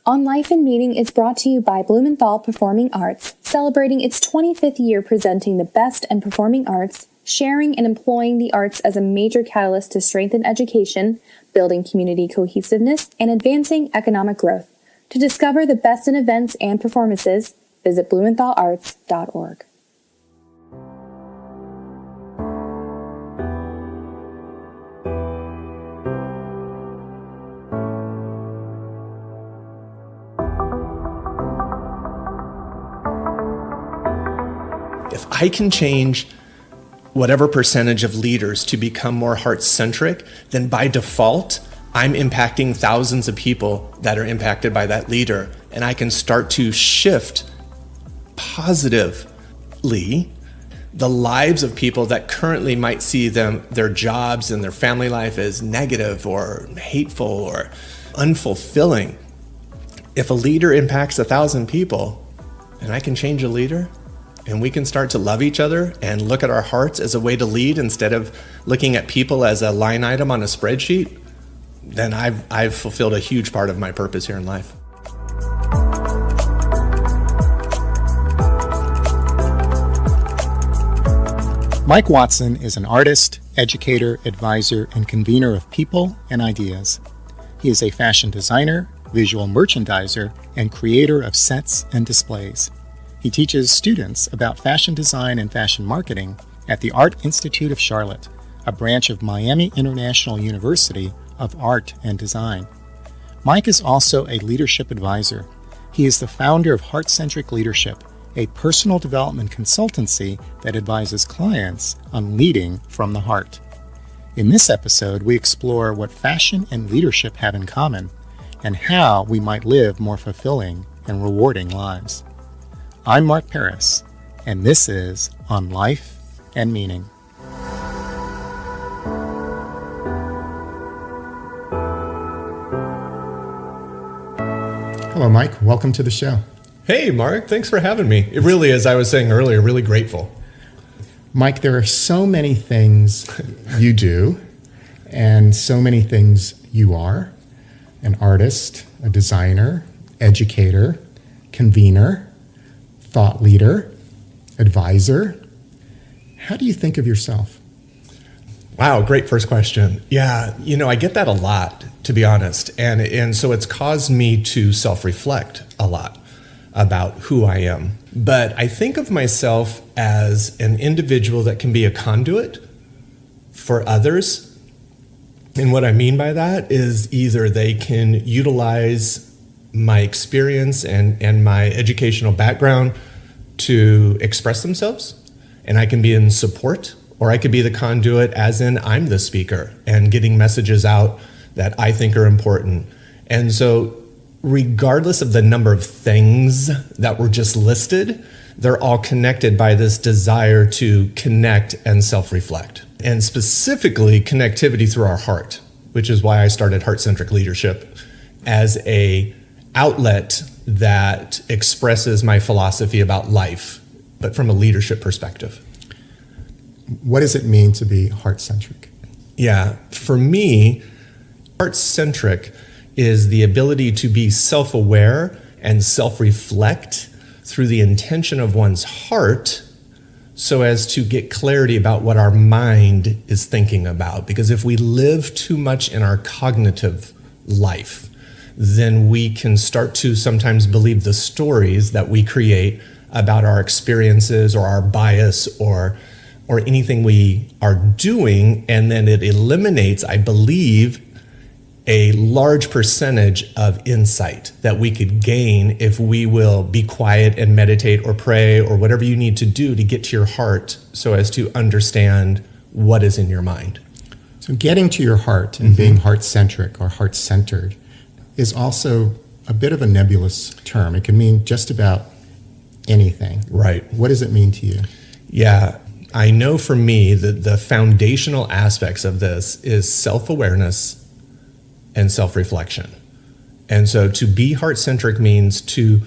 On Life and Meaning is brought to you by Blumenthal Performing Arts, celebrating its 25th year presenting the best in performing arts, sharing and employing the arts as a major catalyst to strengthen education, building community cohesiveness, and advancing economic growth. To discover the best in events and performances, visit blumenthalarts.org. If I can change whatever percentage of leaders to become more heart-centric, then by default, I'm impacting thousands of people that are impacted by that leader. And I can start to shift positively the lives of people that currently might see their jobs and their family life as negative or hateful or unfulfilling. If a leader impacts 1,000 people and I can change a leader, and we can start to love each other and look at our hearts as a way to lead instead of looking at people as a line item on a spreadsheet, then I've fulfilled a huge part of my purpose here in life. Mike Watson is an artist, educator, advisor, and convener of people and ideas. He is a fashion designer, visual merchandiser, and creator of sets and displays. He teaches students about fashion design and fashion marketing at the Art Institute of Charlotte, a branch of Miami International University of Art and Design. Mike is also a leadership advisor. He is the founder of Heartcentric Leadership, a personal development consultancy that advises clients on leading from the heart. In this episode, we explore what fashion and leadership have in common and how we might live more fulfilling and rewarding lives. I'm Mark Paris, and this is On Life and Meaning. Hello, Mike. Welcome to the show. Hey, Mark. Thanks for having me. It really is, I was saying earlier, really grateful. Mike, there are so many things you do and so many things you are. An artist, a designer, educator, convener, thought leader, advisor. How do you think of yourself? Wow, great first question. Yeah, I get that a lot, to be honest. And so it's caused me to self-reflect a lot about who I am. But I think of myself as an individual that can be a conduit for others. And what I mean by that is either they can utilize my experience and my educational background to express themselves, and I can be in support, or I could be the conduit as in I'm the speaker and getting messages out that I think are important. And so regardless of the number of things that were just listed, they're all connected by this desire to connect and self-reflect, and specifically connectivity through our heart, which is why I started Heartcentric Leadership as a outlet that expresses my philosophy about life, but from a leadership perspective. What does it mean to be heart-centric? Yeah, for me, heart-centric is the ability to be self-aware and self-reflect through the intention of one's heart so as to get clarity about what our mind is thinking about. Because if we live too much in our cognitive life, then we can start to sometimes believe the stories that we create about our experiences or our bias or anything we are doing, and then it eliminates, I believe, a large percentage of insight that we could gain if we will be quiet and meditate or pray or whatever you need to do to get to your heart so as to understand what is in your mind. So getting to your heart and being heart-centric or heart-centered is also a bit of a nebulous term. It can mean just about anything. Right. What does it mean to you? Yeah, I know for me that the foundational aspects of this is self-awareness and self-reflection. And so to be heart-centric means to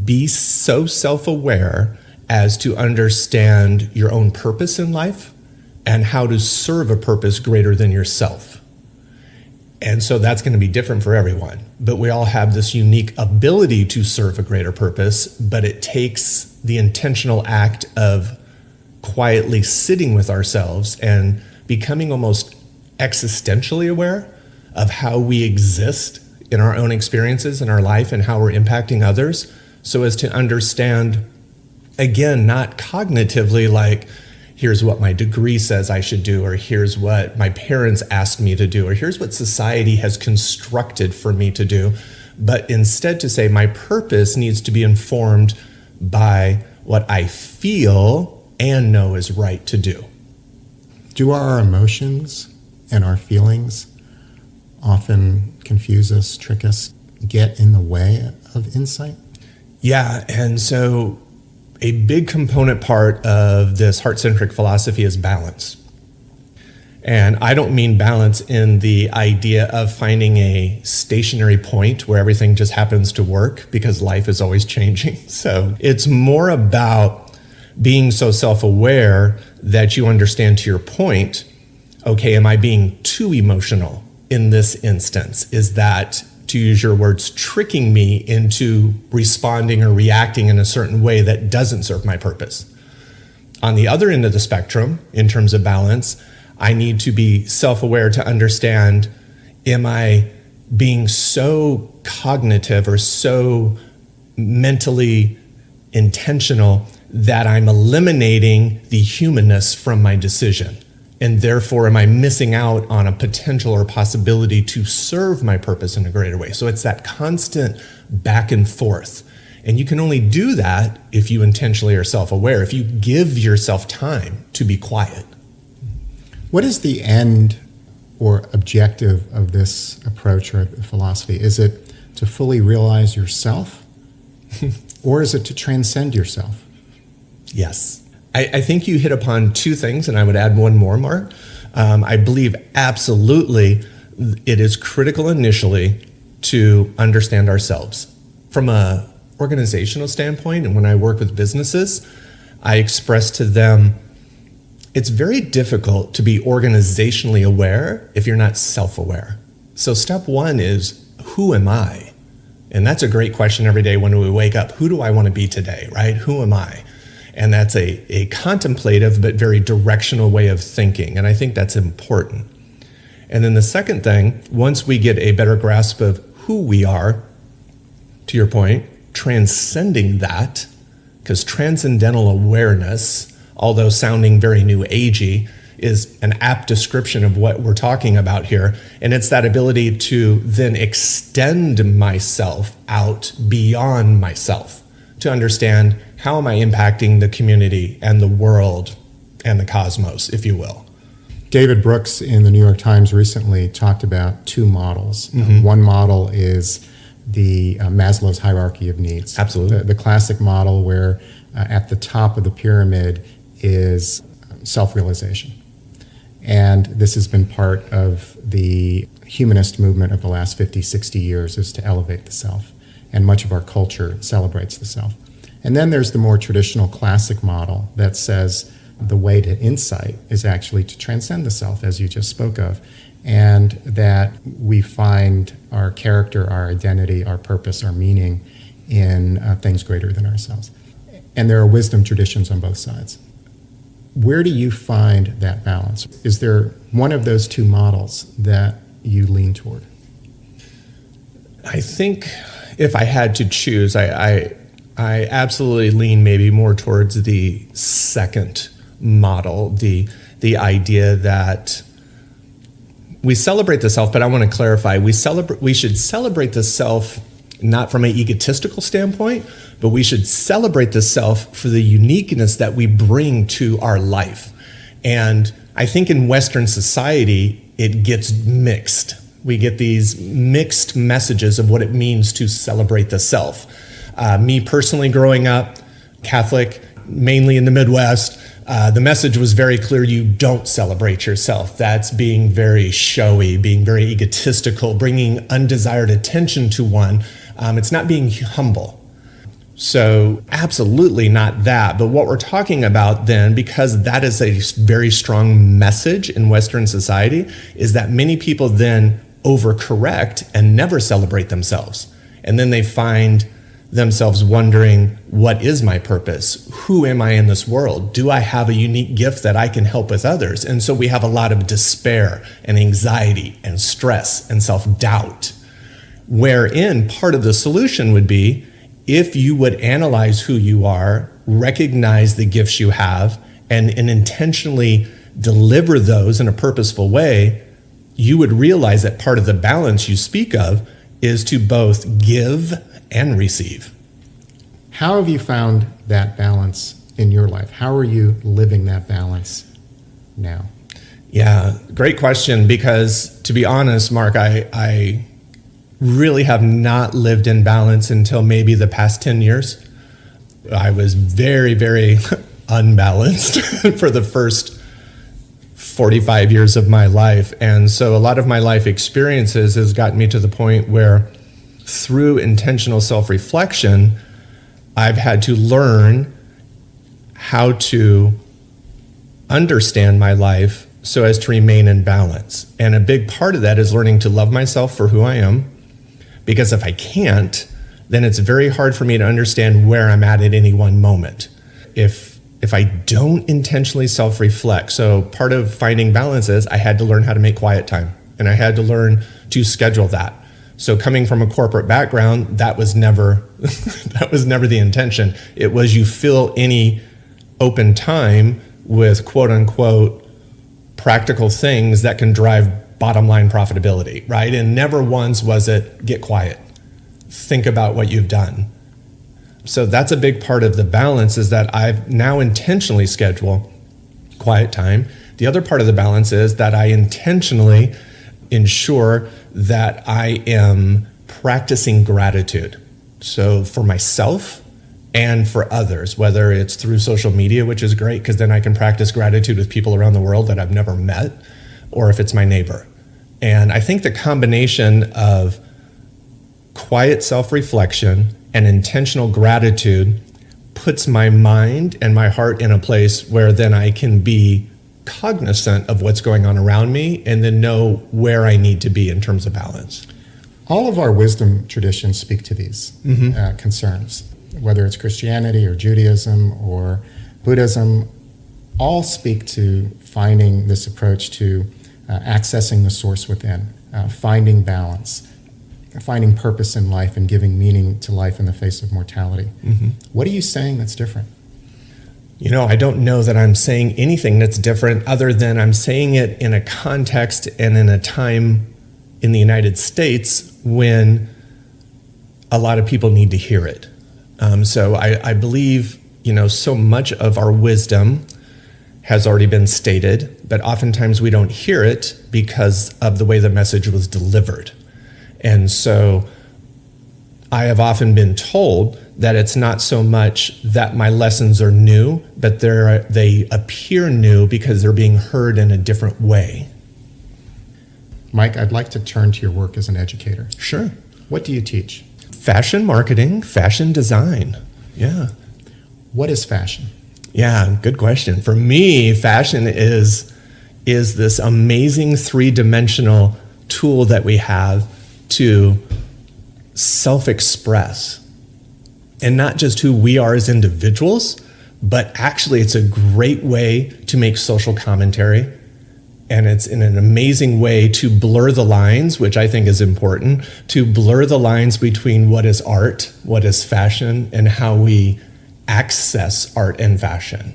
be so self-aware as to understand your own purpose in life and how to serve a purpose greater than yourself. And so that's going to be different for everyone. But we all have this unique ability to serve a greater purpose, but it takes the intentional act of quietly sitting with ourselves and becoming almost existentially aware of how we exist in our own experiences in our life and how we're impacting others, so as to understand, again, not cognitively like, here's what my degree says I should do, or here's what my parents asked me to do, or here's what society has constructed for me to do, but instead to say my purpose needs to be informed by what I feel and know is right to do. Do our emotions and our feelings often confuse us, trick us, get in the way of insight? Yeah, and so a big component part of this heart-centric philosophy is balance. And I don't mean balance in the idea of finding a stationary point where everything just happens to work, because life is always changing. So it's more about being so self-aware that you understand, to your point, okay, am I being too emotional in this instance? Is that, to use your words, tricking me into responding or reacting in a certain way that doesn't serve my purpose? On the other end of the spectrum, in terms of balance, I need to be self-aware to understand, am I being so cognitive or so mentally intentional that I'm eliminating the humanness from my decision? And therefore, am I missing out on a potential or possibility to serve my purpose in a greater way? So it's that constant back and forth. And you can only do that if you intentionally are self-aware, if you give yourself time to be quiet. What is the end or objective of this approach or philosophy? Is it to fully realize yourself, or is it to transcend yourself? Yes. I think you hit upon two things, and I would add one more, Mark. I believe absolutely it is critical initially to understand ourselves. From an organizational standpoint, and when I work with businesses, I express to them, it's very difficult to be organizationally aware if you're not self-aware. So step one is, who am I? And that's a great question every day when we wake up. Who do I want to be today, right? Who am I? And that's a contemplative but very directional way of thinking. And I think that's important. And then the second thing, once we get a better grasp of who we are, to your point, transcending that, because transcendental awareness, although sounding very new agey, is an apt description of what we're talking about here. And it's that ability to then extend myself out beyond myself, to understand, how am I impacting the community and the world and the cosmos, if you will? David Brooks in the New York Times recently talked about two models. Mm-hmm. One model is the Maslow's hierarchy of needs. Absolutely. The classic model where at the top of the pyramid is self-realization. And this has been part of the humanist movement of the last 50, 60 years, is to elevate the self. And much of our culture celebrates the self. And then there's the more traditional classic model that says the way to insight is actually to transcend the self, as you just spoke of, and that we find our character, our identity, our purpose, our meaning in things greater than ourselves. And there are wisdom traditions on both sides. Where do you find that balance? Is there one of those two models that you lean toward? I think if I had to choose, I absolutely lean maybe more towards the second model, the idea that we celebrate the self, but I want to clarify, we should celebrate the self not from an egotistical standpoint, but we should celebrate the self for the uniqueness that we bring to our life. And I think in Western society, it gets mixed. We get these mixed messages of what it means to celebrate the self. Me personally, growing up Catholic, mainly in the Midwest, the message was very clear: you don't celebrate yourself. That's being very showy, being very egotistical, bringing undesired attention to one. It's not being humble. So absolutely not that. But what we're talking about then, because that is a very strong message in Western society, is that many people then overcorrect and never celebrate themselves. And then they find themselves wondering, what is my purpose? Who am I in this world? Do I have a unique gift that I can help with others? And so we have a lot of despair and anxiety and stress and self-doubt, wherein part of the solution would be if you would analyze who you are, recognize the gifts you have, and intentionally deliver those in a purposeful way, you would realize that part of the balance you speak of is to both give and receive. How have you found that balance in your life? How are you living that balance now? Yeah, great question, because to be honest, Mark, I really have not lived in balance until maybe the past 10 years. I was very, very unbalanced for the first 45 years of my life. And so a lot of my life experiences has gotten me to the point where through intentional self-reflection, I've had to learn how to understand my life so as to remain in balance. And a big part of that is learning to love myself for who I am, because if I can't, then it's very hard for me to understand where I'm at any one moment. If I don't intentionally self-reflect, so part of finding balance is I had to learn how to make quiet time, and I had to learn to schedule that. So coming from a corporate background, that was never the intention. It was you fill any open time with quote unquote practical things that can drive bottom line profitability, right? And never once was it get quiet. Think about what you've done. So that's a big part of the balance, is that I've now intentionally schedule quiet time. The other part of the balance is that I intentionally ensure that I am practicing gratitude. So for myself and for others, whether it's through social media, which is great because then I can practice gratitude with people around the world that I've never met, or if it's my neighbor. And I think the combination of quiet self-reflection and intentional gratitude puts my mind and my heart in a place where then I can be cognizant of what's going on around me and then know where I need to be in terms of balance. All of our wisdom traditions speak to these concerns, whether it's Christianity or Judaism or Buddhism, all speak to finding this approach to accessing the source within, finding balance, finding purpose in life, and giving meaning to life in the face of mortality. Mm-hmm. What are you saying that's different? You know, I don't know that I'm saying anything that's different other than I'm saying it in a context and in a time in the United States when a lot of people need to hear it. So I believe, so much of our wisdom has already been stated, but oftentimes we don't hear it because of the way the message was delivered. And so I have often been told that it's not so much that my lessons are new, but they appear new because they're being heard in a different way. Mike, I'd like to turn to your work as an educator. Sure. What do you teach? Fashion marketing, fashion design. Yeah. What is fashion? Yeah, good question. For me, fashion is this amazing three-dimensional tool that we have to self-express. And not just who we are as individuals, but actually it's a great way to make social commentary. And it's in an amazing way to blur the lines, which I think is important, to blur the lines between what is art, what is fashion, and how we access art and fashion.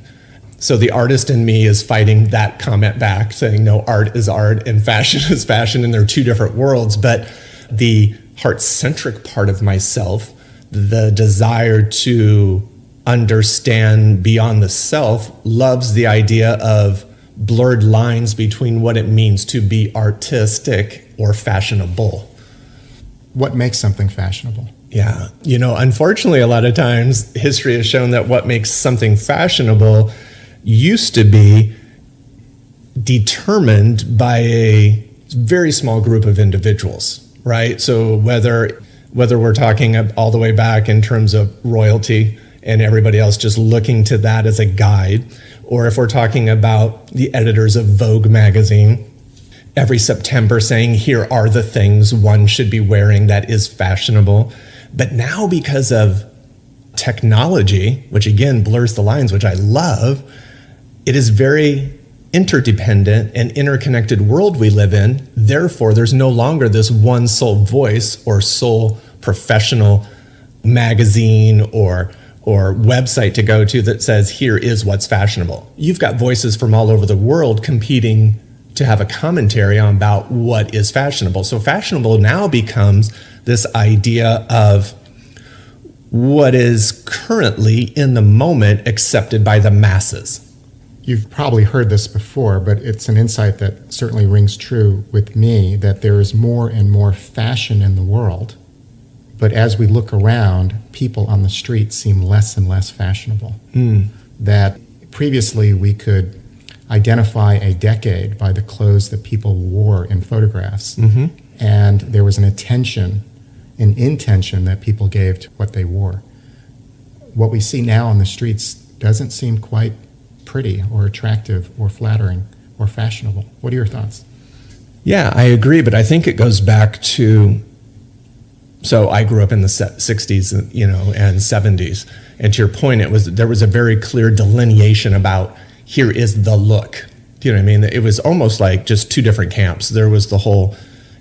So the artist in me is fighting that comment back, saying, no, art is art and fashion is fashion, and they're two different worlds. But the heart-centric part of myself, the desire to understand beyond the self, loves the idea of blurred lines between what it means to be artistic or fashionable. What makes something fashionable? Yeah. Unfortunately, a lot of times history has shown that what makes something fashionable used to be determined by a very small group of individuals, right? So whether we're talking all the way back in terms of royalty and everybody else just looking to that as a guide, or if we're talking about the editors of Vogue magazine every September saying, here are the things one should be wearing that is fashionable. But now, because of technology, which again blurs the lines, which I love, it is very interdependent and interconnected world we live in. Therefore, there's no longer this one sole voice or sole professional magazine or website to go to that says, here is what's fashionable. You've got voices from all over the world competing to have a commentary on about what is fashionable. So fashionable now becomes this idea of what is currently in the moment accepted by the masses. You've probably heard this before, but it's an insight that certainly rings true with me, that there is more and more fashion in the world. But as we look around, people on the street seem less and less fashionable. That previously we could identify a decade by the clothes that people wore in photographs. And there was an intention that people gave to what they wore. What we see now on the streets doesn't seem quite pretty or attractive or flattering or fashionable. What are your thoughts? Yeah, I agree, but I think it goes back to, so I grew up in the 60s, and 70s. And to your point, there was a very clear delineation about, here is the look. Do you know what I mean? It was almost like just two different camps. There was the whole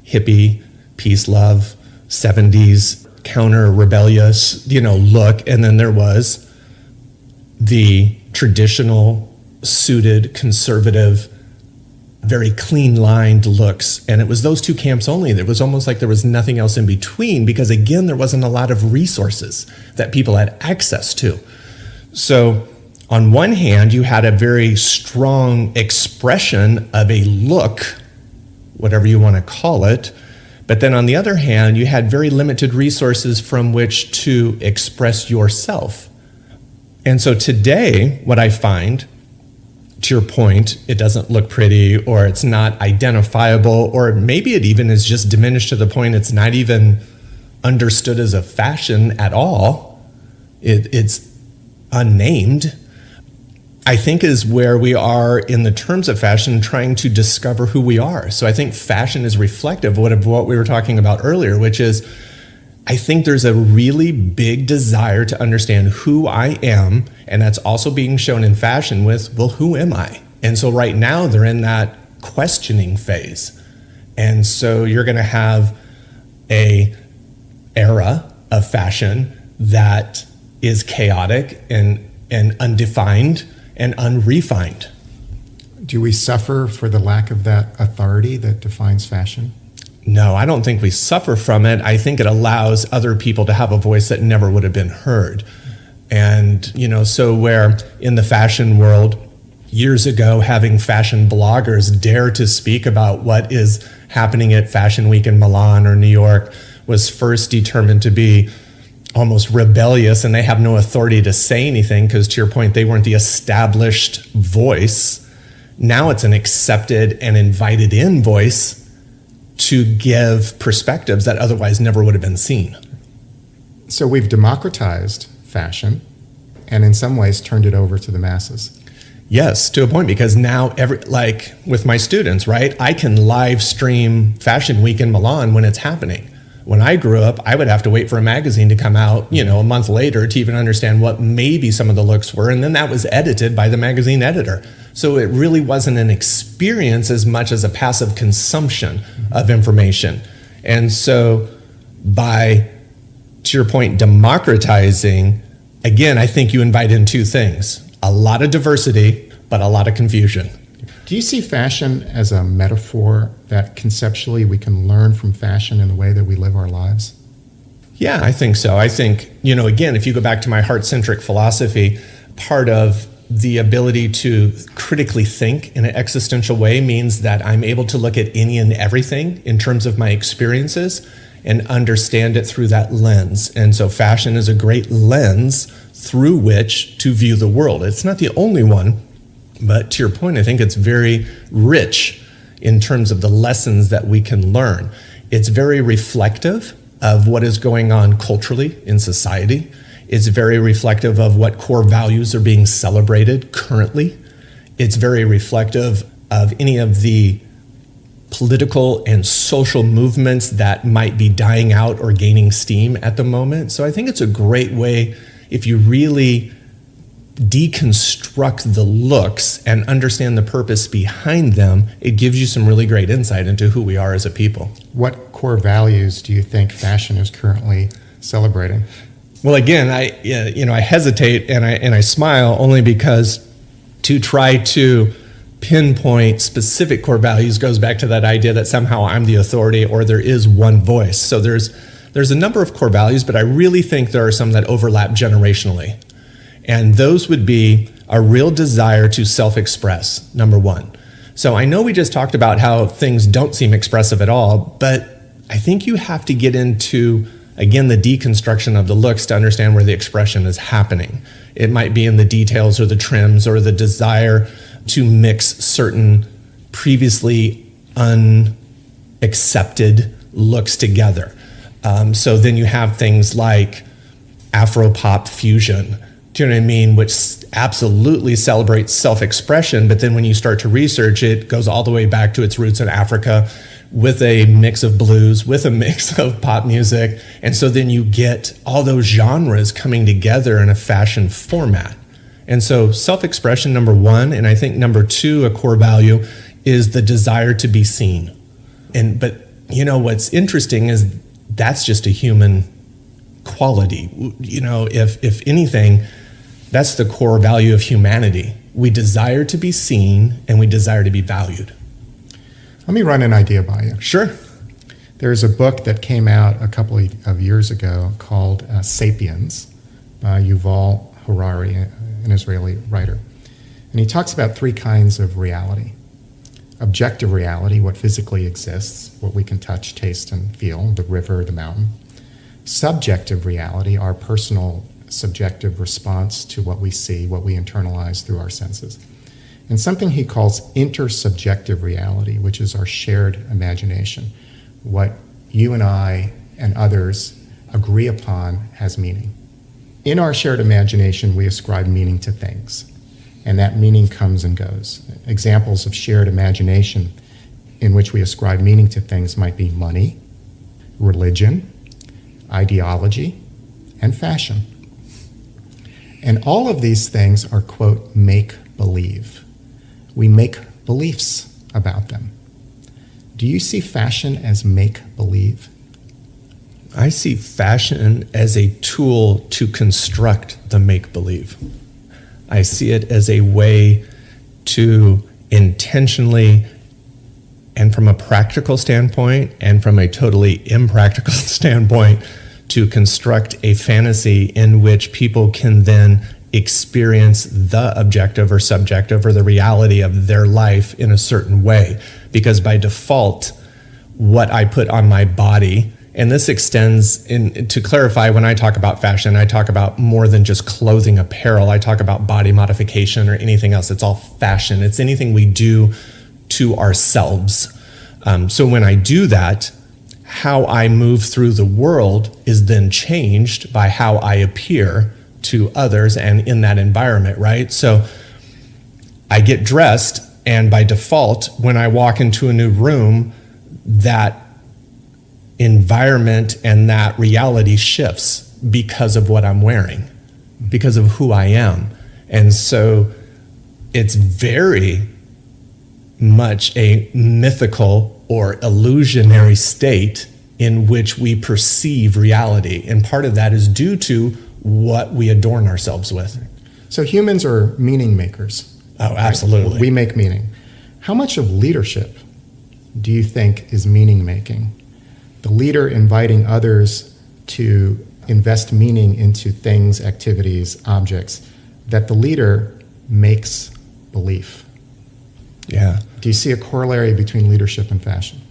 hippie, peace, love, 70s counter rebellious, look. And then there was the traditional, suited, conservative, very clean lined looks. And it was those two camps only. It was almost like there was nothing else in between because, again, there wasn't a lot of resources that people had access to. So on one hand, you had a very strong expression of a look, whatever you want to call it. But then on the other hand, you had very limited resources from which to express yourself. And so today, what I find, to your point, it doesn't look pretty, or it's not identifiable, or maybe it even is just diminished to the point it's not even understood as a fashion at all. It's unnamed. I think is where we are in the terms of fashion, trying to discover who we are. So I think fashion is reflective of what we were talking about earlier, which is, I think there's a really big desire to understand who I am, and that's also being shown in fashion with, well, who am I? And so right now they're in that questioning phase. And so you're going to have a era of fashion that is chaotic and undefined and unrefined. Do we suffer for the lack of that authority that defines fashion? No, I don't think we suffer from it. I think it allows other people to have a voice that never would have been heard. And, so where in the fashion world, years ago, having fashion bloggers dare to speak about what is happening at Fashion Week in Milan or New York was first determined to be almost rebellious, and they have no authority to say anything because, to your point, they weren't the established voice. Now it's an accepted and invited in voice to give perspectives that otherwise never would have been seen. So we've democratized fashion and in some ways turned it over to the masses. Yes, to a point, because now like with my students, right? I can live stream Fashion Week in Milan when it's happening. When I grew up, I would have to wait for a magazine to come out, a month later to even understand what maybe some of the looks were. And then that was edited by the magazine editor. So it really wasn't an experience as much as a passive consumption of information. And so by, to your point, democratizing, again, I think you invite in two things: a lot of diversity, but a lot of confusion. Do you see fashion as a metaphor that conceptually we can learn from fashion in the way that we live our lives? Yeah, I think so. I think, again, if you go back to my Heartcentric philosophy, part of the ability to critically think in an existential way means that I'm able to look at any and everything in terms of my experiences and understand it through that lens. And so fashion is a great lens through which to view the world. It's not the only one, but to your point, I think it's very rich in terms of the lessons that we can learn. It's very reflective of what is going on culturally in society. It's very reflective of what core values are being celebrated currently. It's very reflective of any of the political and social movements that might be dying out or gaining steam at the moment. So I think it's a great way, if you really deconstruct the looks and understand the purpose behind them, it gives you some really great insight into who we are as a people. What core values do you think fashion is currently celebrating? Well, again, I hesitate and I smile only because to try to pinpoint specific core values goes back to that idea that somehow I'm the authority or there is one voice. So there's a number of core values, but I really think there are some that overlap generationally. And those would be a real desire to self-express, number one. So I know we just talked about how things don't seem expressive at all, but I think you have to get into, again, the deconstruction of the looks to understand where the expression is happening. It might be in the details or the trims or the desire to mix certain previously unaccepted looks together. So then you have things like Afro-pop fusion, do you know what I mean? Which absolutely celebrates self-expression, but then when you start to research, it goes all the way back to its roots in Africa with a mix of blues, with a mix of pop music. And so then you get all those genres coming together in a fashion format. And so self-expression, number one, and I think number two, a core value, is the desire to be seen. But you know, what's interesting is that's just a human quality. You know, if anything, that's the core value of humanity. We desire to be seen and we desire to be valued. Let me run an idea by you. Sure. There's a book that came out a couple of years ago called Sapiens by Yuval Harari, an Israeli writer. And he talks about three kinds of reality. Objective reality, what physically exists, what we can touch, taste, and feel, the river, the mountain. Subjective reality, our personal subjective response to what we see, what we internalize through our senses. And something he calls intersubjective reality, which is our shared imagination. What you and I and others agree upon has meaning. In our shared imagination, we ascribe meaning to things, and that meaning comes and goes. Examples of shared imagination in which we ascribe meaning to things might be money, religion, ideology, and fashion. And all of these things are, quote, make-believe. We make beliefs about them. Do you see fashion as make-believe? I see fashion as a tool to construct the make-believe. I see it as a way to intentionally, and from a practical standpoint, and from a totally impractical standpoint, to construct a fantasy in which people can then experience the objective or subjective or the reality of their life in a certain way. Because by default, what I put on my body, and this extends to clarify, when I talk about fashion, I talk about more than just clothing apparel. I talk about body modification or anything else. It's all fashion. It's anything we do to ourselves. So when I do that, how I move through the world is then changed by how I appear to others and in that environment, right? So I get dressed, and by default, when I walk into a new room, that environment and that reality shifts because of what I'm wearing, because of who I am. And so it's very much a mythical or illusionary state in which we perceive reality. And part of that is due to what we adorn ourselves with. So humans are meaning makers. Oh, absolutely. Right? We make meaning. How much of leadership do you think is meaning making? The leader inviting others to invest meaning into things, activities, objects that the leader makes belief. Yeah. Do you see a corollary between leadership and fashion?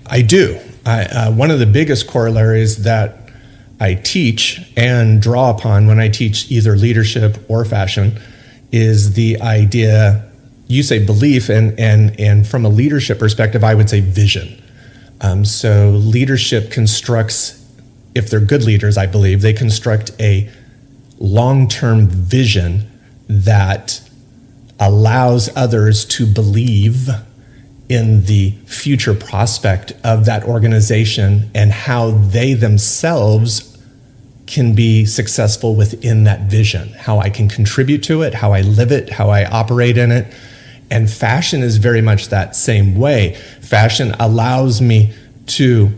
I do. One of the biggest corollaries that I teach and draw upon when I teach either leadership or fashion is the idea, you say belief, and from a leadership perspective, I would say vision. So leadership constructs, if they're good leaders, I believe, they construct a long-term vision that allows others to believe in the future prospect of that organization and how they themselves can be successful within that vision, how I can contribute to it, how I live it, how I operate in it. And fashion is very much that same way. Fashion allows me to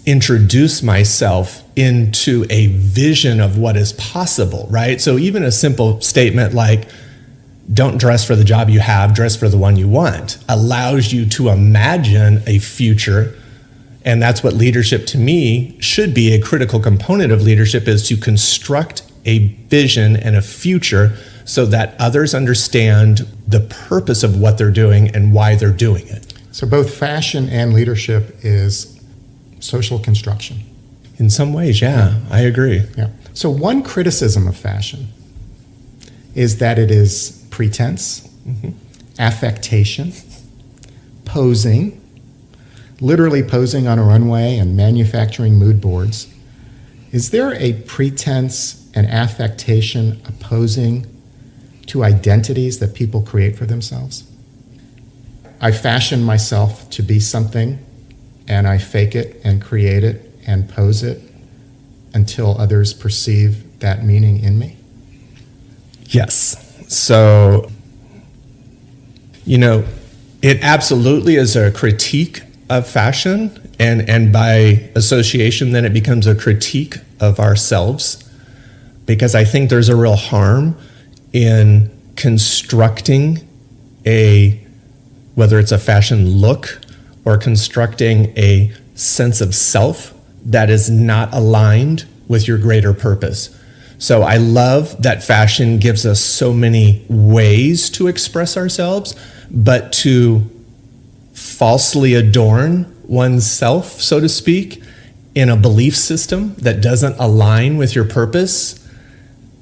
introduce myself into a vision of what is possible, right? So even a simple statement like, don't dress for the job you have, dress for the one you want, allows you to imagine a future. And that's what leadership to me should be. A critical component of leadership is to construct a vision and a future so that others understand the purpose of what they're doing and why they're doing it. So both fashion and leadership is social construction. In some ways, yeah, I agree. Yeah. So one criticism of fashion is that it is pretense, affectation, posing, literally posing on a runway and manufacturing mood boards. Is there a pretense and affectation opposing to identities that people create for themselves? I fashion myself to be something, and I fake it and create it and pose it until others perceive that meaning in me? Yes. So, it absolutely is a critique of fashion, and by association, then it becomes a critique of ourselves, because I think there's a real harm in constructing whether it's a fashion look or constructing a sense of self that is not aligned with your greater purpose. So I love that fashion gives us so many ways to express ourselves, but to falsely adorn oneself, so to speak, in a belief system that doesn't align with your purpose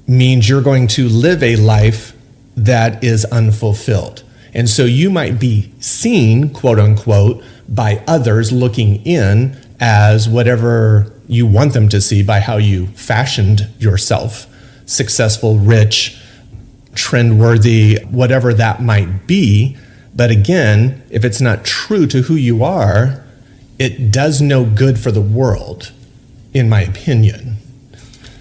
means you're going to live a life that is unfulfilled. And so you might be seen, quote unquote, by others looking in as whatever you want them to see by how you fashioned yourself, successful, rich, trendworthy, whatever that might be. But again, if it's not true to who you are, it does no good for the world, in my opinion.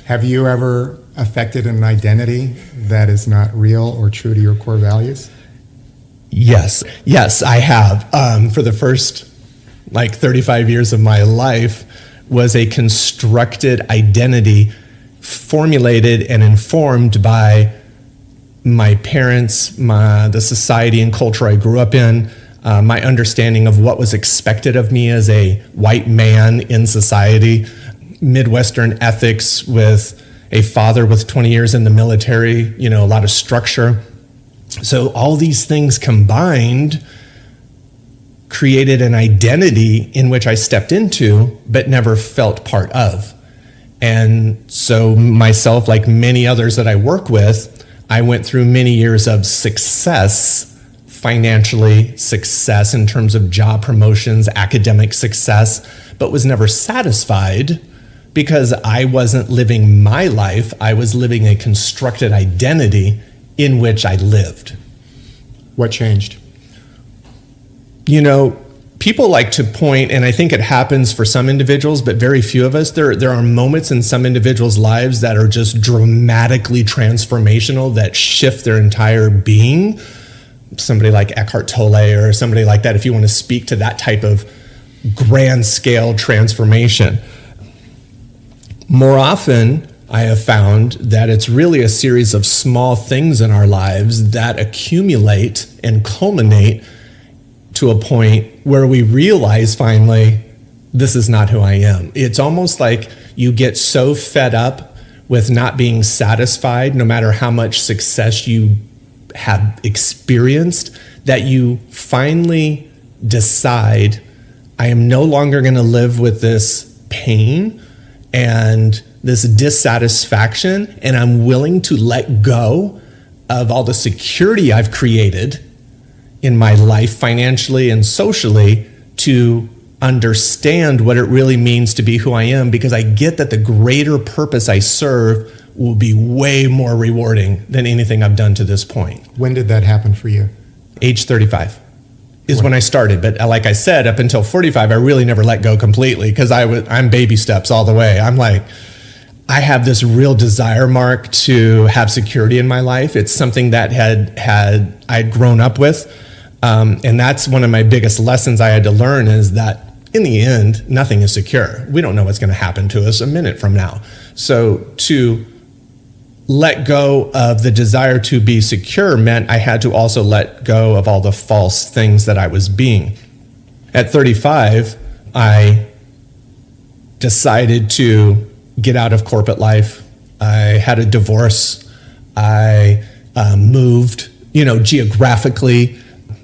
Have you ever affected an identity that is not real or true to your core values? Yes, I have. For the first 35 years of my life was a constructed identity formulated and informed by my parents, the society and culture I grew up in, my understanding of what was expected of me as a white man in society, Midwestern ethics with a father with 20 years in the military, a lot of structure. So all these things combined created an identity in which I stepped into, but never felt part of. And so myself, like many others that I work with, I went through many years of success, financially success in terms of job promotions, academic success, but was never satisfied because I wasn't living my life. I was living a constructed identity in which I lived. What changed? People like to point, and I think it happens for some individuals, but very few of us. There are moments in some individuals' lives that are just dramatically transformational, that shift their entire being. Somebody like Eckhart Tolle or somebody like that, if you want to speak to that type of grand scale transformation. More often, I have found that it's really a series of small things in our lives that accumulate and culminate to a point where we realize finally, this is not who I am. It's almost like you get so fed up with not being satisfied, no matter how much success you have experienced, that you finally decide, I am no longer going to live with this pain and this dissatisfaction, and I'm willing to let go of all the security I've created in my life, financially and socially, to understand what it really means to be who I am, because I get that the greater purpose I serve will be way more rewarding than anything I've done to this point. When did that happen for you? Age 35. is when I started. But like I said, up until 45, I really never let go completely because I'm baby steps all the way. I'm like, I have this real desire, Mark, to have security in my life. It's something that I'd grown up with. And that's one of my biggest lessons I had to learn, is that in the end, nothing is secure. We don't know what's going to happen to us a minute from now. So to let go of the desire to be secure meant I had to also let go of all the false things that I was being. At 35, I decided to get out of corporate life. I had a divorce. I moved, geographically.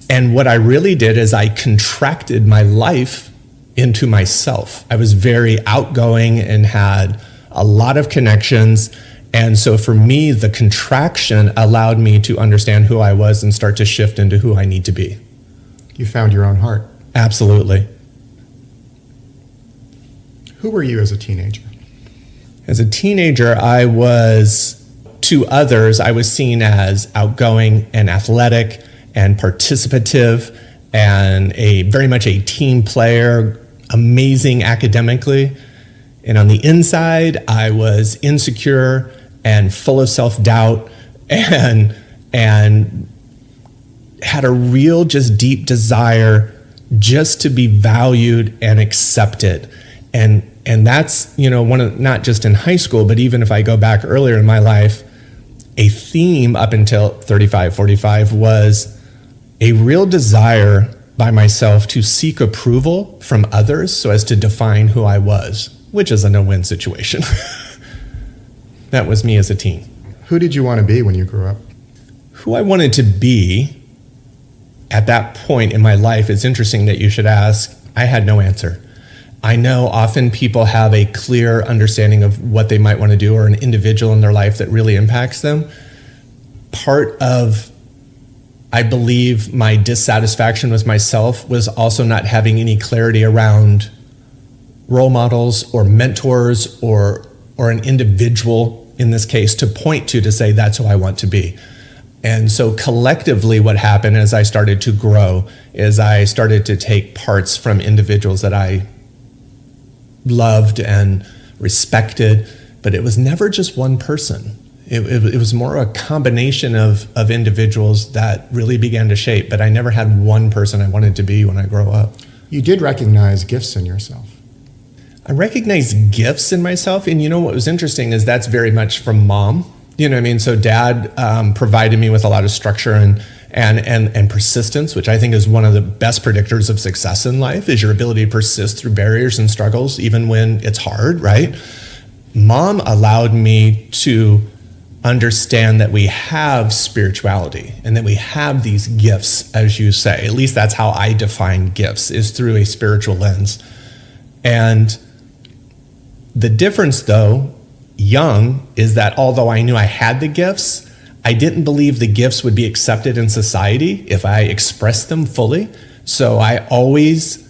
And what I really did is I contracted my life into myself. I was very outgoing and had a lot of connections. And so for me, the contraction allowed me to understand who I was and start to shift into who I need to be. You found your own heart. Absolutely. Who were you as a teenager? As a teenager, to others, I was seen as outgoing and athletic and participative and very much a team player, amazing academically. And on the inside, I was insecure and full of self-doubt and had a real just deep desire just to be valued and accepted. And that's, not just in high school, but even if I go back earlier in my life, a theme up until 35, 45 was a real desire by myself to seek approval from others so as to define who I was, which is a no-win situation. That was me as a teen. Who did you want to be when you grew up? Who I wanted to be at that point in my life, it's interesting that you should ask. I had no answer. I know often people have a clear understanding of what they might want to do or an individual in their life that really impacts them. Part of, I believe, my dissatisfaction with myself was also not having any clarity around role models or mentors or an individual, in this case, to point to say that's who I want to be. And so collectively what happened as I started to grow is I started to take parts from individuals that I loved and respected, but it was never just one person. It was more a combination of individuals that really began to shape, but I never had one person I wanted to be when I grow up. You did recognize gifts in yourself. I recognized gifts in myself, and what was interesting is that's very much from mom. So dad provided me with a lot of structure and persistence, which I think is one of the best predictors of success in life, is your ability to persist through barriers and struggles, even when it's hard, right? Mom allowed me to understand that we have spirituality and that we have these gifts, as you say. At least that's how I define gifts, is through a spiritual lens. And the difference, though, young, is that although I knew I had the gifts, I didn't believe the gifts would be accepted in society if I expressed them fully. So I always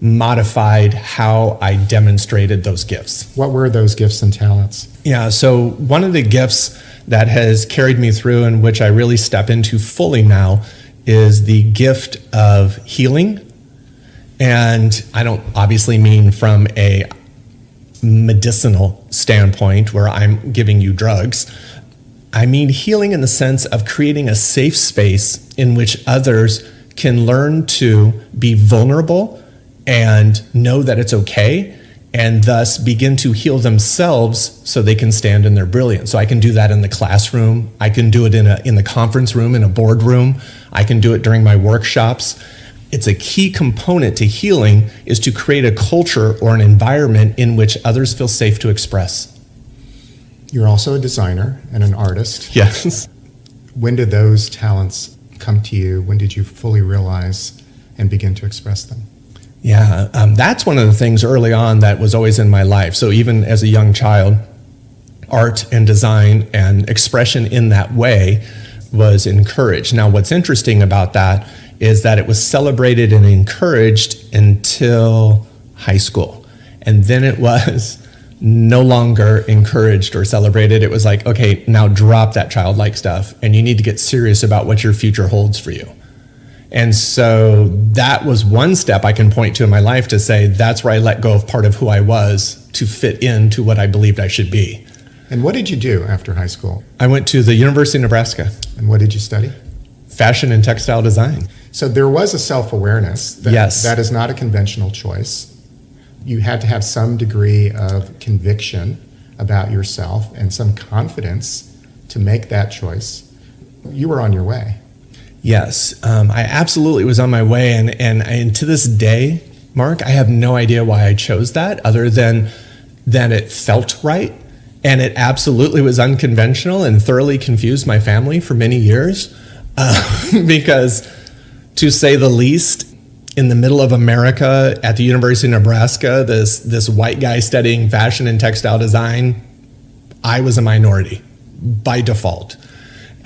modified how I demonstrated those gifts. What were those gifts and talents? Yeah, so one of the gifts that has carried me through and which I really step into fully now is the gift of healing. And I don't obviously mean from a medicinal standpoint where I'm giving you drugs. I mean healing in the sense of creating a safe space in which others can learn to be vulnerable and know that it's okay, and thus begin to heal themselves so they can stand in their brilliance. So I can do that in the classroom. I can do it in the conference room, in a boardroom. I can do it during my workshops. It's a key component to healing is to create a culture or an environment in which others feel safe to express. You're also a designer and an artist. Yes. When did those talents come to you? When did you fully realize and begin to express them? Yeah, that's one of the things early on that was always in my life. So even as a young child, art and design and expression in that way was encouraged. Now, what's interesting about that is that it was celebrated and encouraged until high school. And then it was no longer encouraged or celebrated. It was like, okay, now drop that childlike stuff and you need to get serious about what your future holds for you. And so that was one step I can point to in my life to say that's where I let go of part of who I was to fit into what I believed I should be. And what did you do after high school? I went to the University of Nebraska. And what did you study? Fashion and textile design. So there was a self-awareness. Yes. That is not a conventional choice. You had to have some degree of conviction about yourself and some confidence to make that choice. You were on your way. Yes, I absolutely was on my way. And to this day, Mark, I have no idea why I chose that other than that it felt right. And it absolutely was unconventional and thoroughly confused my family for many years. Because, to say the least, in the middle of America at the University of Nebraska, this white guy studying fashion and textile design, I was a minority by default.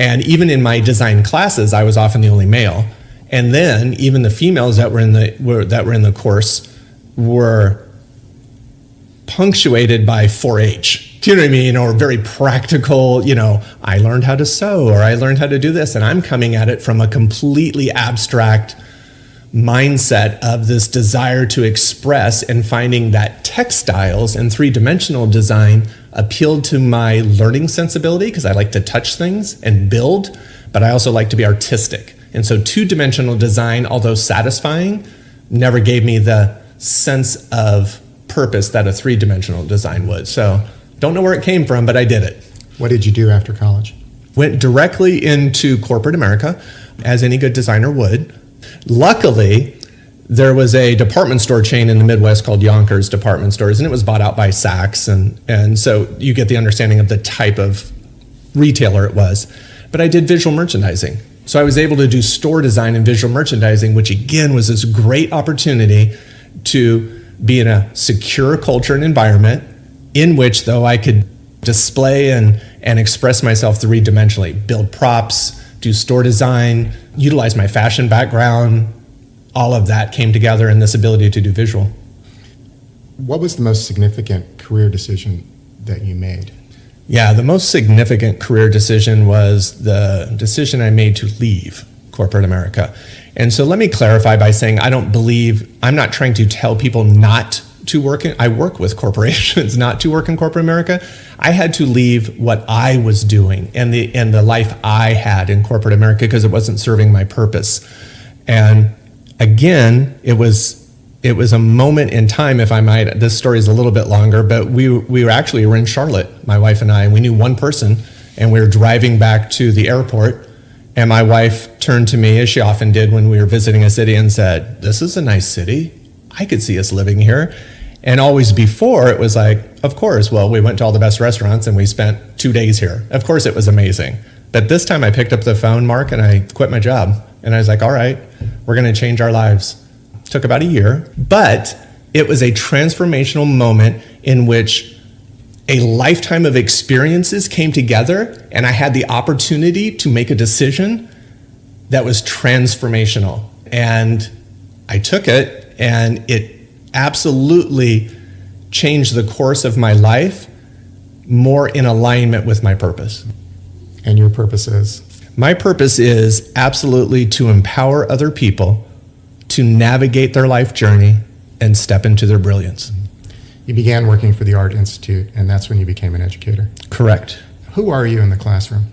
And even in my design classes, I was often the only male. And then even the females that were in the course were punctuated by 4-H. Do you know what I mean? Or very practical, I learned how to sew, or I learned how to do this. And I'm coming at it from a completely abstract mindset of this desire to express, and finding that textiles and three-dimensional design appealed to my learning sensibility because I like to touch things and build, but I also like to be artistic. And so two-dimensional design, although satisfying, never gave me the sense of purpose that a three-dimensional design would. So don't know where it came from, but I did it. What did you do after college? Went directly into corporate America, as any good designer would. Luckily, there was a department store chain in the Midwest called Yonkers Department Stores, and it was bought out by Saks, and so you get the understanding of the type of retailer it was. But I did visual merchandising. So I was able to do store design and visual merchandising, which again was this great opportunity to be in a secure culture and environment in which, though, I could display and express myself three-dimensionally, build props, do store design, utilize my fashion background. All of that came together in this ability to do visual. What was the most significant career decision that you made? Yeah, the most significant career decision was the decision I made to leave corporate America. And so let me clarify by saying I'm not trying to tell people not to work in, I work with corporations, not to work in corporate America. I had to leave what I was doing and the life I had in corporate America because it wasn't serving my purpose. And again, it was a moment in time, if I might. This story is a little bit longer, but we were in Charlotte, my wife and I, and we knew one person, and we were driving back to the airport, and my wife turned to me, as she often did when we were visiting a city, and said, "This is a nice city. I could see us living here." And always before, it was like, of course, well, we went to all the best restaurants and we spent 2 days here. Of course, it was amazing. But this time I picked up the phone, Mark, and I quit my job. And I was like, all right, we're going to change our lives. It took about a year, but it was a transformational moment in which a lifetime of experiences came together, and I had the opportunity to make a decision that was transformational. And I took it, and it absolutely changed the course of my life more in alignment with my purpose. And your purpose is? My purpose is absolutely to empower other people to navigate their life journey and step into their brilliance. You began working for the Art Institute, and that's when you became an educator. Correct. Who are you in the classroom?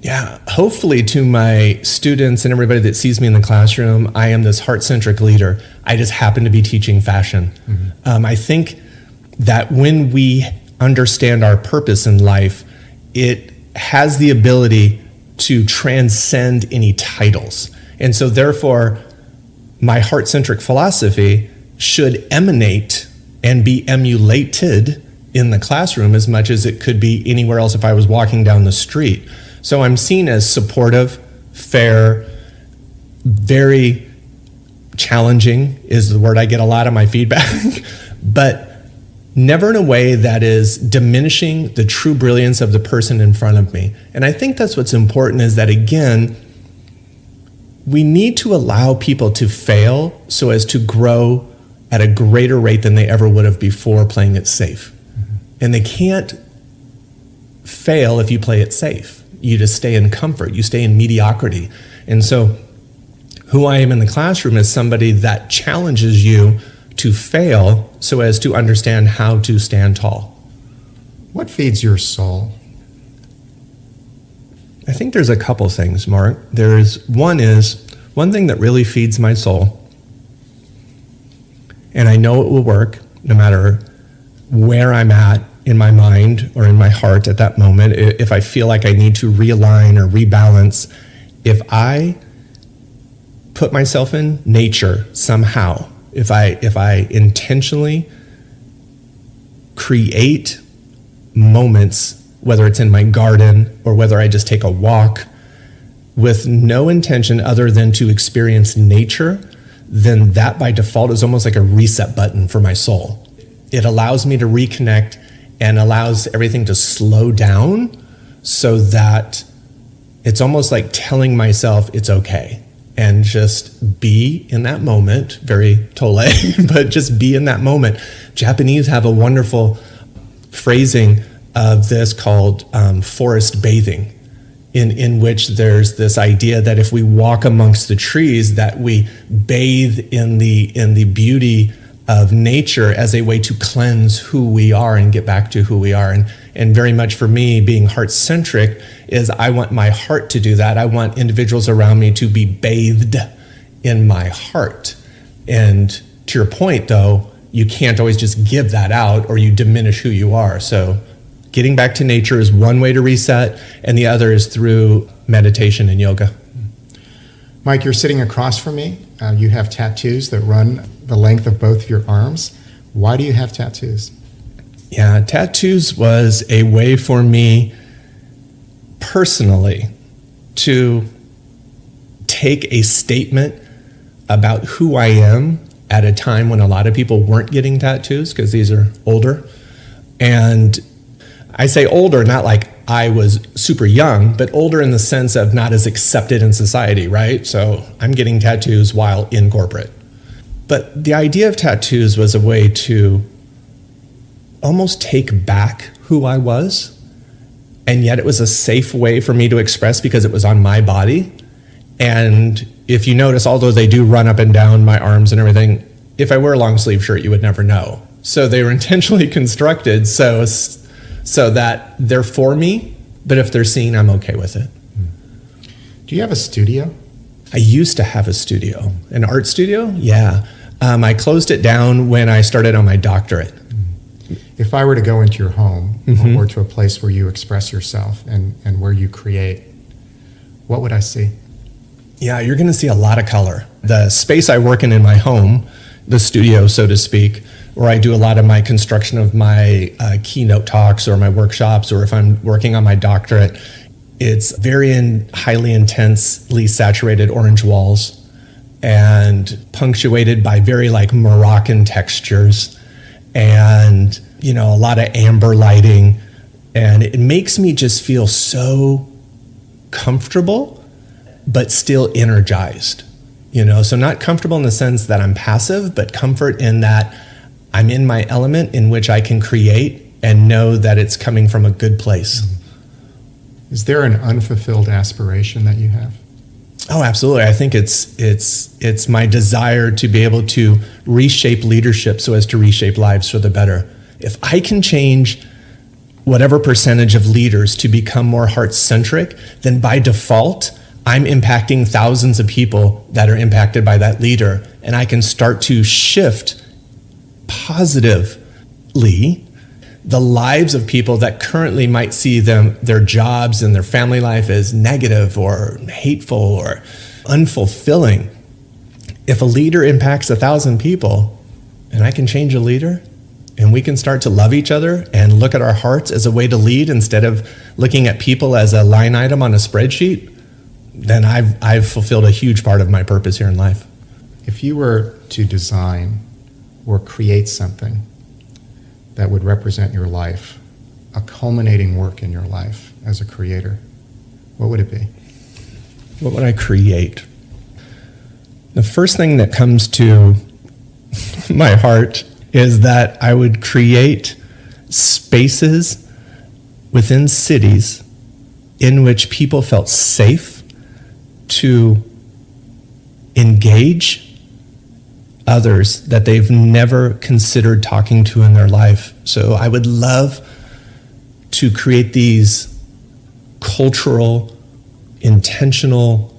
Yeah, hopefully to my students and everybody that sees me in the classroom, I am this heart-centric leader. I just happen to be teaching fashion. Mm-hmm. I think that when we understand our purpose in life, it has the ability to transcend any titles. And so therefore, my heart-centric philosophy should emanate and be emulated in the classroom as much as it could be anywhere else if I was walking down the street. So I'm seen as supportive, fair, very challenging is the word I get a lot of my feedback, but never in a way that is diminishing the true brilliance of the person in front of me. And I think that's what's important, is that, again, we need to allow people to fail so as to grow at a greater rate than they ever would have before playing it safe. Mm-hmm. And they can't fail if you play it safe. You just stay in comfort. You stay in mediocrity. And so Who I am in the classroom is somebody that challenges you to fail so as to understand how to stand tall. What feeds your soul? I think there's a couple things, Mark. One thing that really feeds my soul, and I know it will work no matter where I'm at in my mind or in my heart at that moment. If I feel like I need to realign or rebalance, if I put myself in nature somehow, if I intentionally create moments, whether it's in my garden or whether I just take a walk with no intention other than to experience nature, then that by default is almost like a reset button for my soul. It allows me to reconnect and allows everything to slow down so that it's almost like telling myself it's okay and just be in that moment. Very Tole, but just be in that moment. Japanese have a wonderful phrasing of this called forest bathing, in which there's this idea that if we walk amongst the trees, that we bathe in the beauty of nature as a way to cleanse who we are and get back to who we are. And very much for me, being heart-centric, is I want my heart to do that. I want individuals around me to be bathed in my heart. And to your point, though, you can't always just give that out or you diminish who you are. So getting back to nature is one way to reset, and the other is through meditation and yoga. Mike, you're sitting across from me. You have tattoos that run the length of both your arms. Why do you have tattoos? Yeah, tattoos was a way for me personally to take a statement about who I am at a time when a lot of people weren't getting tattoos, because these are older. And I say older, not like I was super young, but older in the sense of not as accepted in society, right? So I'm getting tattoos while in corporate. But the idea of tattoos was a way to almost take back who I was, and yet it was a safe way for me to express because it was on my body. And if you notice, although they do run up and down my arms and everything, if I wear a long sleeve shirt, you would never know. So they were intentionally constructed so that they're for me, but if they're seen, I'm okay with it. Do you have a studio? I used to have a studio, an art studio. Yeah. I closed it down when I started on my doctorate. If I were to go into your home or to a place where you express yourself and where you create, what would I see? Yeah, you're going to see a lot of color. The space I work in my home, the studio, so to speak, where I do a lot of my construction of my keynote talks or my workshops, or if I'm working on my doctorate, it's very highly intensely saturated orange walls and punctuated by very like Moroccan textures and, a lot of amber lighting. And it makes me just feel so comfortable, but still energized, so not comfortable in the sense that I'm passive, but comfort in that I'm in my element in which I can create and know that it's coming from a good place. Is there an unfulfilled aspiration that you have? Oh, absolutely. I think it's my desire to be able to reshape leadership so as to reshape lives for the better. If I can change whatever percentage of leaders to become more heart-centric, then by default, I'm impacting thousands of people that are impacted by that leader. And I can start to shift positively the lives of people that currently might see their jobs and their family life as negative or hateful or unfulfilling. If a leader impacts 1,000 people and I can change a leader and we can start to love each other and look at our hearts as a way to lead instead of looking at people as a line item on a spreadsheet, then I've fulfilled a huge part of my purpose here in life. If you were to design or create something that would represent your life, a culminating work in your life as a creator, what would it be? What would I create? The first thing that comes to my heart is that I would create spaces within cities in which people felt safe to engage others that they've never considered talking to in their life. So I would love to create these cultural, intentional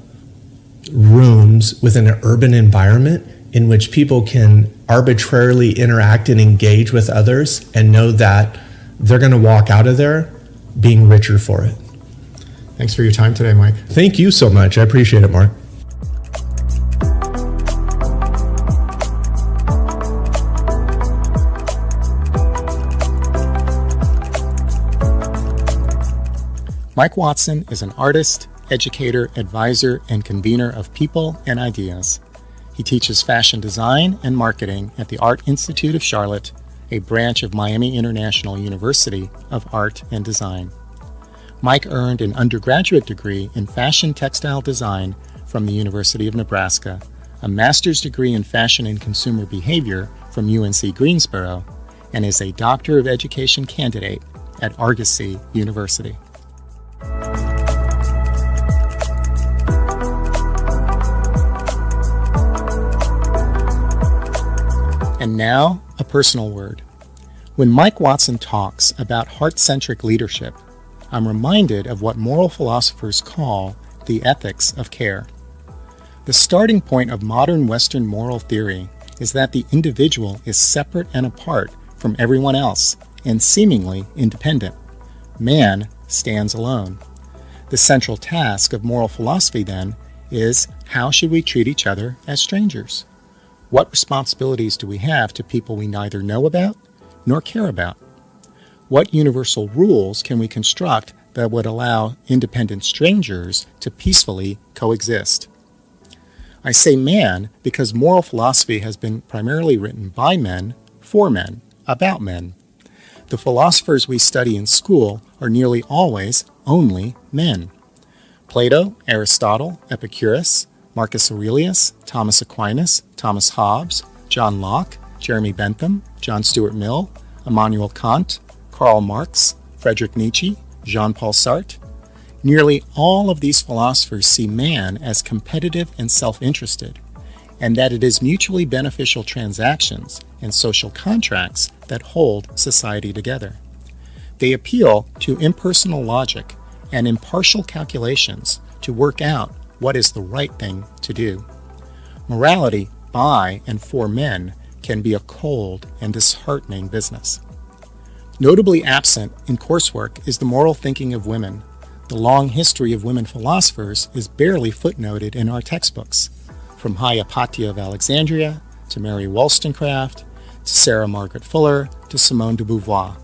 rooms within an urban environment in which people can arbitrarily interact and engage with others and know that they're going to walk out of there being richer for it. Thanks for your time today, Mike. Thank you so much. I appreciate it, Mark. Mike Watson is an artist, educator, advisor, and convener of people and ideas. He teaches fashion design and marketing at the Art Institute of Charlotte, a branch of Miami International University of Art and Design. Mike earned an undergraduate degree in fashion textile design from the University of Nebraska, a master's degree in fashion and consumer behavior from UNC Greensboro, and is a Doctor of Education candidate at Argosy University. And now, a personal word. When Mike Watson talks about heart-centric leadership, I'm reminded of what moral philosophers call the ethics of care. The starting point of modern Western moral theory is that the individual is separate and apart from everyone else and seemingly independent. Man stands alone. The central task of moral philosophy, then, is how should we treat each other as strangers? What responsibilities do we have to people we neither know about nor care about? What universal rules can we construct that would allow independent strangers to peacefully coexist? I say man because moral philosophy has been primarily written by men, for men, about men. The philosophers we study in school are nearly always only men. Plato, Aristotle, Epicurus, Marcus Aurelius, Thomas Aquinas, Thomas Hobbes, John Locke, Jeremy Bentham, John Stuart Mill, Immanuel Kant, Karl Marx, Friedrich Nietzsche, Jean-Paul Sartre. Nearly all of these philosophers see man as competitive and self-interested, and that it is mutually beneficial transactions and social contracts that hold society together. They appeal to impersonal logic and impartial calculations to work out what is the right thing to do. Morality by and for men can be a cold and disheartening business. Notably absent in coursework is the moral thinking of women. The long history of women philosophers is barely footnoted in our textbooks, from Hypatia of Alexandria to Mary Wollstonecraft to Sarah Margaret Fuller to Simone de Beauvoir.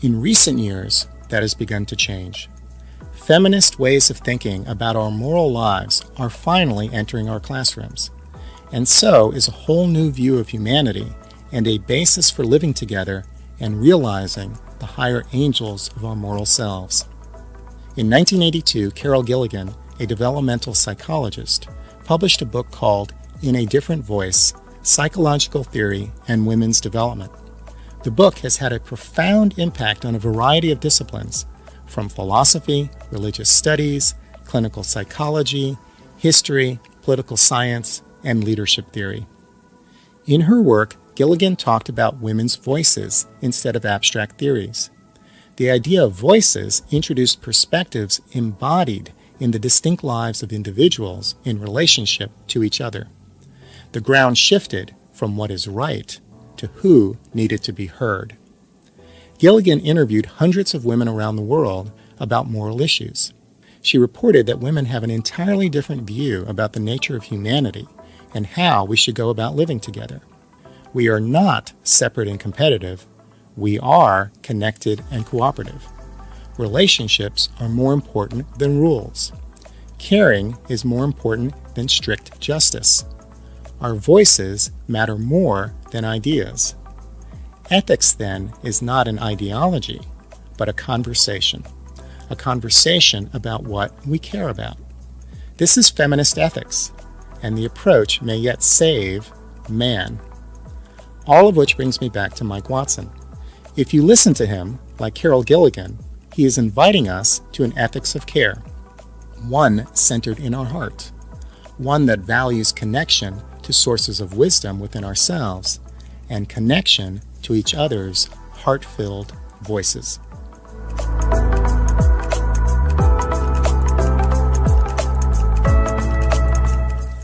In recent years, that has begun to change. Feminist ways of thinking about our moral lives are finally entering our classrooms, and so is a whole new view of humanity and a basis for living together and realizing the higher angels of our moral selves. In 1982, Carol Gilligan, a developmental psychologist, published a book called In a Different Voice: Psychological Theory and Women's Development. The book has had a profound impact on a variety of disciplines, from philosophy, religious studies, clinical psychology, history, political science, and leadership theory. In her work, Gilligan talked about women's voices instead of abstract theories. The idea of voices introduced perspectives embodied in the distinct lives of individuals in relationship to each other. The ground shifted from what is right to who needed to be heard. Gilligan interviewed hundreds of women around the world about moral issues. She reported that women have an entirely different view about the nature of humanity and how we should go about living together. We are not separate and competitive. We are connected and cooperative. Relationships are more important than rules. Caring is more important than strict justice. Our voices matter more than ideas. Ethics, then, is not an ideology, but a conversation about what we care about. This is feminist ethics, and the approach may yet save man. All of which brings me back to Mike Watson. If you listen to him, like Carol Gilligan, he is inviting us to an ethics of care, one centered in our heart, one that values connection to sources of wisdom within ourselves and connection to each other's heart-filled voices.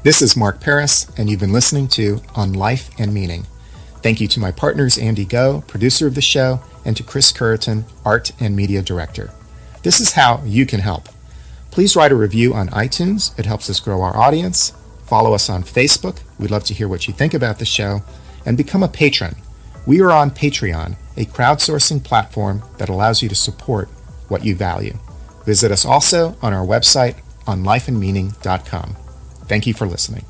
This is Mark Paris, and you've been listening to On Life and Meaning. Thank you to my partners Andy Go, producer of the show, and to Chris Curriton, art and media director. This is how you can help. Please write a review on iTunes. It helps us grow our audience. Follow us on Facebook. We'd love to hear what you think about the show. And become a patron. We are on Patreon, a crowdsourcing platform that allows you to support what you value. Visit us also on our website, onlifeandmeaning.com. Thank you for listening.